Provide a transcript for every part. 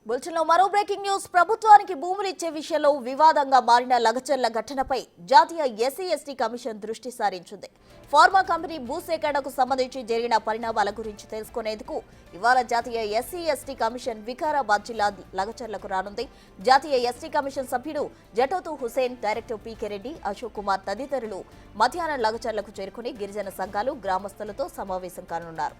బులెటిన్లో మరో breaking news. ప్రభుత్వానికి భూములు ఇచ్చే విషయంలో వివాదంగా మారిన లగచర్ల ఘటనపై జాతీయ ఎస్సీ/ఎస్టీ కమిషన్ దృష్టి సారించింది. ఫార్మా కంపెనీ భూసేకరణకు సంబంధించి జరిగిన పరిణామాల గురించి తెలుసుకునేందుకు ఇవాళ జాతీయ ఎస్సీ/ఎస్టీ కమిషన్ వికారాబాద్ జిల్లా లగచర్లకు రానుంది. జాతీయ ఎస్టీ కమిషన్ సభ్యుడు జటోతు హుసేన్, డైరెక్టర్ పీకే రెడ్డి, అశోక్ కుమార్ తదితరులు మధ్యాహ్నం లగచర్లకు చేరుకుని గిరిజన సంఘాలు, గ్రామస్తులతో సమావేశం కానున్నారు.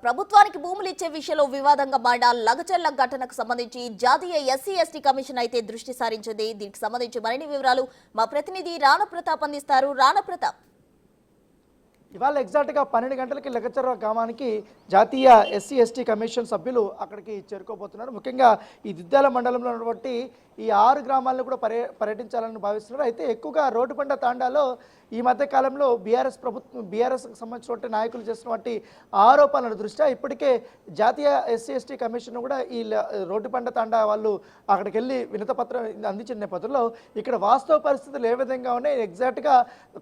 ప్రభుత్వానికి భూములు ఇచ్చే విషయంలో వివాదంగా మారిన లగచర్ల ఘటనకు సంబంధించి జాతీయ ఎస్సీ/ఎస్టీ కమిషన్ అయితే దృష్టి సారించింది. దీనికి సంబంధించి మరిన్ని వివరాలు మా ప్రతినిధి రాణా ప్రతాప్ అందిస్తారు. రాణా ప్రతాప్, ఇవాళ ఎగ్జాక్ట్గా 12 గంటలకి లగచర్ల గ్రామానికి జాతీయ ఎస్సీ/ఎస్టీ కమిషన్ సభ్యులు అక్కడికి చేరుకోబోతున్నారు. ముఖ్యంగా ఈ దిద్దాల మండలంలో ఉన్నటువంటి ఈ 6 గ్రామాలను కూడా పర్యటించాలని భావిస్తున్నారు. అయితే ఎక్కువగా రోడ్డుపండ తాండాలో ఈ మధ్య కాలంలో బీఆర్ఎస్కి సంబంధించినటువంటి నాయకులు చేసినటువంటి ఆరోపణల దృష్ట్యా ఇప్పటికే జాతీయ ఎస్సీ/ఎస్టీ కమిషన్ కూడా ఈ రోడ్డుపండ తాండా వాళ్ళు అక్కడికి వెళ్ళి వినతపత్రం అందించిన నేపథ్యంలో ఇక్కడ వాస్తవ పరిస్థితులు ఏ విధంగా ఉన్నాయి, ఎగ్జాక్ట్గా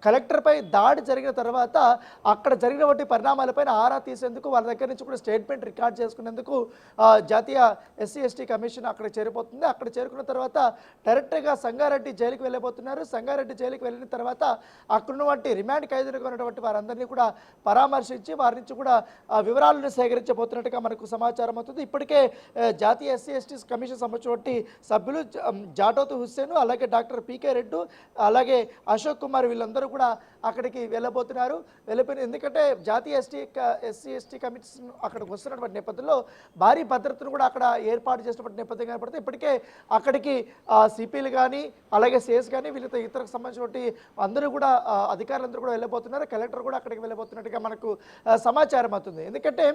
కలెక్టర్పై దాడి జరిగిన తర్వాత అక్కడ జరిగినటువంటి పరిణామాలపైన ఆరా తీసేందుకు వాళ్ళ దగ్గర నుంచి కూడా స్టేట్మెంట్ రికార్డ్ చేసుకునేందుకు జాతీయ ఎస్సీ/ఎస్టీ కమిషన్ అక్కడ చేరిపోతుంది. అక్కడ చేరుకున్న తర్వాత డైరెక్ట్గా సంగారెడ్డి జైలుకి వెళ్ళబోతున్నారు. సంగారెడ్డి జైలుకి వెళ్ళిన తర్వాత అక్కడ ఉన్నటువంటి రిమాండ్ ఖైదీలుగా ఉన్నటువంటి వారందరినీ కూడా పరామర్శించి వారి నుంచి కూడా వివరాలను సేకరించబోతున్నట్టుగా మనకు సమాచారం అవుతుంది. ఇప్పటికే జాతీయ ఎస్సీ/ఎస్టీ కమిషన్ సంబంధించినటువంటి సభ్యులు జాటోతు హుస్సేన్, అలాగే డాక్టర్ పీకే రెడ్డి, అలాగే అశోక్ కుమార్ వీళ్ళందరూ కూడా అక్కడికి వెళ్ళబోతున్నారు. వెళ్ళిపోయిన ఎందుకంటే జాతీయ ఎస్సీ/ఎస్టీ కమిషన్ అక్కడికి వస్తున్నటువంటి నేపథ్యంలో భారీ భద్రతను కూడా అక్కడ ఏర్పాటు చేసినటువంటి నేపథ్యం కనపడుతుంది. ఇప్పటికే అక్కడికి సిపిలు కానీ అలాగే సిఎస్ కానీ వీళ్ళతో ఇతరకు సంబంధించినటువంటి అందరూ కూడా అధికారులందరూ కూడా వెళ్ళబోతున్నారు. కలెక్టర్ కూడా అక్కడికి వెళ్ళబోతున్నట్టుగా మనకు సమాచారం అవుతుంది. ఎందుకంటే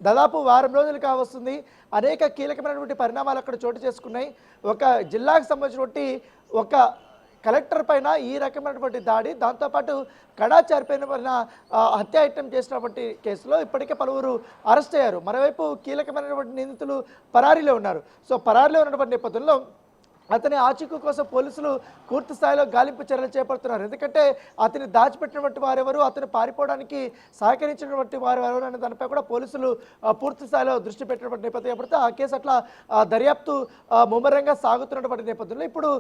దాదాపు వారం రోజులు కావస్తుంది. అనేక కీలకమైనటువంటి పరిణామాలు అక్కడ చోటు చేసుకున్నాయి. ఒక జిల్లాకు సంబంధించినటువంటి ఒక కలెక్టర్ పైన ఈ రకమైనటువంటి దాడి, దాంతోపాటు కడాచారిపైన హత్యాయత్నం చేసినటువంటి కేసులో ఇప్పటికే పలువురు అరెస్ట్ అయ్యారు. మరోవైపు కీలకమైనటువంటి నిందితులు పరారీలో ఉన్నారు. సో పరారీలో ఉన్నటువంటి నేపథ్యంలో అతని ఆచూకీ కోసం పోలీసులు పూర్తి స్థాయిలో గాలింపు చర్యలు చేపడుతున్నారు. ఎందుకంటే అతని దాచిపెట్టినటువంటి వారెవరు, అతను పారిపోవడానికి సహకరించినటువంటి వారెవరు అనే దానిపై కూడా పోలీసులు పూర్తి స్థాయిలో దృష్టి పెట్టినటువంటి నేపథ్యం ఏర్పడితే ఆ కేసు అట్లా దర్యాప్తు ముమ్మరంగా సాగుతున్నటువంటి నేపథ్యంలో ఇప్పుడు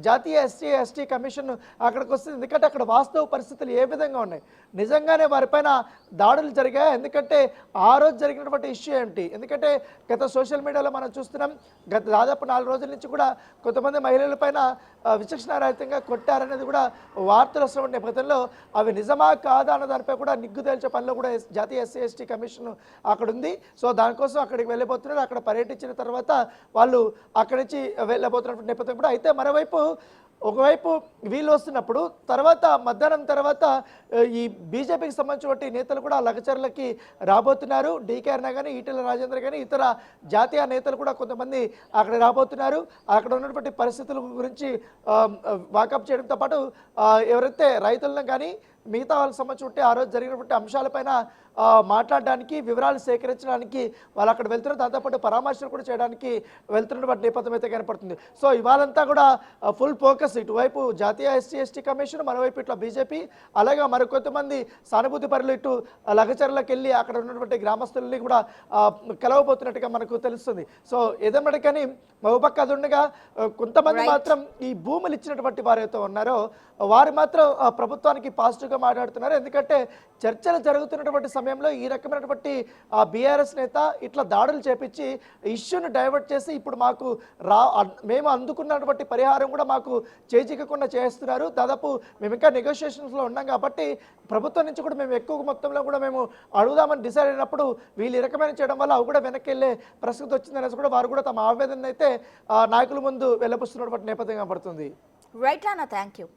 జాతీయ ఎస్సీ/ఎస్టీ కమిషన్ అక్కడికి వస్తుంది. ఎందుకంటే అక్కడ వాస్తవ పరిస్థితులు ఏ విధంగా ఉన్నాయి, నిజంగానే వారిపైన దాడులు జరిగాయి, ఎందుకంటే ఆ రోజు జరిగినటువంటి ఇష్యూ ఏమిటి, ఎందుకంటే గత సోషల్ మీడియాలో మనం చూస్తున్నాం దాదాపు 4 రోజుల నుంచి కూడా కొంతమంది మహిళలపైన విచక్షణారహితంగా కొట్టారనేది కూడా వార్తలు వస్తున్న నేపథ్యంలో అవి నిజమా కాదా అన్న దానిపై కూడా నిగ్గు తేల్చే పనిలో కూడా జాతీయ ఎస్సీ/ఎస్టీ కమిషన్ అక్కడ ఉంది. సో దానికోసం అక్కడికి వెళ్ళబోతున్నారు. అక్కడ పర్యటించిన తర్వాత వాళ్ళు అక్కడి నుంచి వెళ్ళబోతున్నటువంటి నేపథ్యం కూడా. అయితే మరోవైపు ఒకవైపు వీళ్ళు వస్తున్నప్పుడు తర్వాత మధ్యాహ్నం తర్వాత ఈ బీజేపీకి సంబంధించిన నేతలు కూడా లగచర్లకి రాబోతున్నారు. డీకే అరుణ కానీ, ఈటెల రాజేందర్ కానీ, ఇతర జాతీయ నేతలు కూడా కొంతమంది అక్కడ రాబోతున్నారు. అక్కడ ఉన్నటువంటి పరిస్థితుల గురించి వాకప్ చేయడంతో పాటు ఎవరైతే రైతులను కానీ మిగతా వాళ్ళకి సంబంధించి ఆ రోజు జరిగినటువంటి అంశాలపైన మాట్లాడడానికి, వివరాలు సేకరించడానికి వాళ్ళు అక్కడ వెళ్తున్నారు. దాంతోపాటు పరామర్శలు కూడా చేయడానికి వెళ్తున్నటువంటి నేపథ్యం అయితే కనపడుతుంది. సో ఇవాళంతా కూడా ఫుల్ ఫోకస్ ఇటువైపు జాతీయ ఎస్సీ/ఎస్టీ కమిషన్, మరోవైపు ఇట్లా బీజేపీ, అలాగే మరికొంతమంది సానుభూతి పరులు ఇటు లగచర్లకు వెళ్ళి అక్కడ ఉన్నటువంటి గ్రామస్తుల్ని కూడా కలవబోతున్నట్టుగా మనకు తెలుస్తుంది. సో ఏదన్నమాట కానీ మరోపక్క అది ఉండగా కొంతమంది మాత్రం ఈ భూములు ఇచ్చినటువంటి వారైతే ఉన్నారో వారు మాత్రం ప్రభుత్వానికి పాజిటివ్గా మాట్లాడుతున్నారు. ఎందుకంటే చర్చలు జరుగుతున్నటువంటి సమయంలో ఈ రకమైనటువంటి బీఆర్ఎస్ నేత ఇట్లా దాడులు చేపించి ఇష్యూని డైవర్ట్ చేసి ఇప్పుడు మాకు మేము అందుకున్నటువంటి పరిహారం కూడా మాకు చేజిక్కకుండా చేస్తున్నారు. దాదాపు మేము ఇంకా నెగోషియేషన్స్లో ఉన్నాం కాబట్టి ప్రభుత్వం నుంచి కూడా మేము ఎక్కువ మొత్తంలో కూడా మేము అడుగుదామని డిసైడ్ అయినప్పుడు వీళ్ళు ఈ రకమైన చేయడం వల్ల అవి కూడా వెనక్కి వెళ్ళే పరిస్థితి వచ్చిందనేసి కూడా వారు కూడా తమ ఆవేదన అయితే నాయకుల ముందు వెళ్ళబుస్తున్నటువంటి నేపథ్యం కనబడుతుంది. Right Rana, thank you.